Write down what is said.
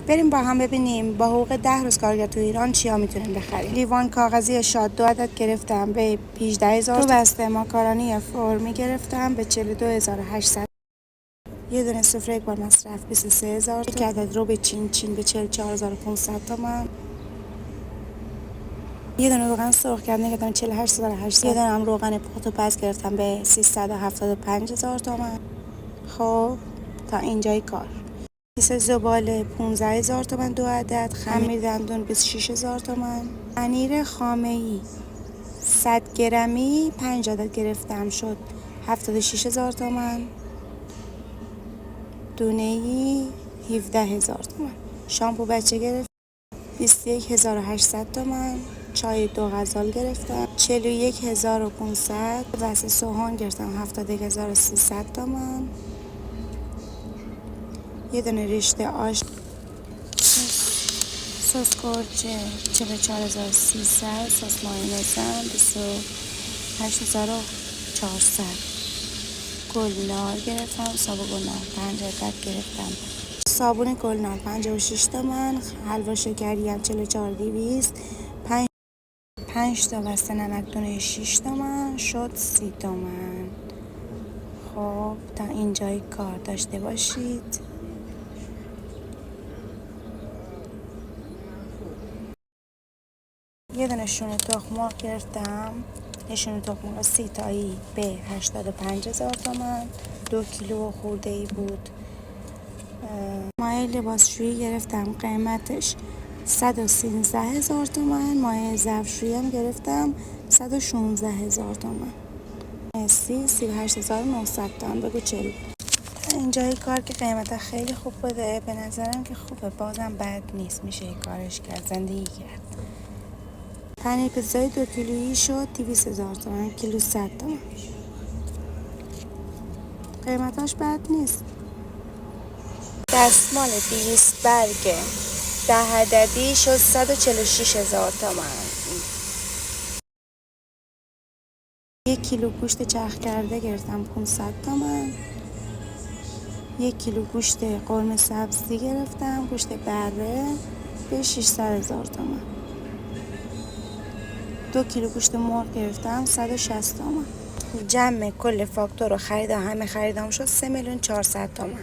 بریم با هم ببینیم با حقوق 10 روز کارگر تو ایران چیا میتونیم بخریم. لیوان کاغذی شاد 2 عدد گرفتم به 18000. 2 بسته ماکارونی فرمی گرفتم به 42800. یه دونه سفره یک بار مصرف 23000 تومان. یک عدد روب چین به 44500 تومان. یه دونه روغن سرخ کردنی گرفتم 48800. یه دونه هم روغن پخت و پز گرفتم به 375000 تومان. خب تا اینجای کار. کیسه زباله 15000 تومان 2 عدد. خمیر دندون 26000 تومان. پنیر خامه‌ای 100 گرمی 5 عدد گرفتم شد 76000 تومان. دونه‌ای 17000 تومان. شامپو بچه گرفتم 21800 تومان. چای 2 غزال گرفتم 41500. واسه سوهان گرفتم 71300 تومان. یه دونه رشته آش سس گرجه 44300. سس مایونزم 28400. گلنار گرفتم. صابون گلنار 5 عدد گرفتم. صابون گلنار 56 تومن. حلوا شکری هم 44200. 5 تا بسته نمکدون 6 تومن شد 30 تومن. خب تا اینجای کار داشته باشید. یه دونه شونه تخم مرغ گرفتم. یه شونه تخم مرغ 30 تایی به 85000 تومان. 2 کیلو خورده ای بود. مایع لباسشویی گرفتم قیمتش 113000 تومان. مایع ظرفشویی هم گرفتم 116000 تومان. 38900 تومان. بگو 40. اینجای کار که قیمت خیلی خوب بوده به نظرم که خوبه، بازم بد نیست، میشه کارش کرد، زندگی کرد. پنیر پیتزای 2 کیلویی شد 200,000 تومان. کیلو 100 تومان. قیمتاش بد نیست. دستمال 200 برگه 10 عددی شد 146000 تومان. 1 کیلو گوشت چرخ کرده گرفتم 500 تومان. 1 کیلو گوشت قرمه سبزی گرفتم، گوشت بره به 600,000 تومان. 2 کیلو گوشت مرغ گرفتم 160 تومان. جمع کل فاکتور و خرید همه خریدام شد 3,400,000 تومان.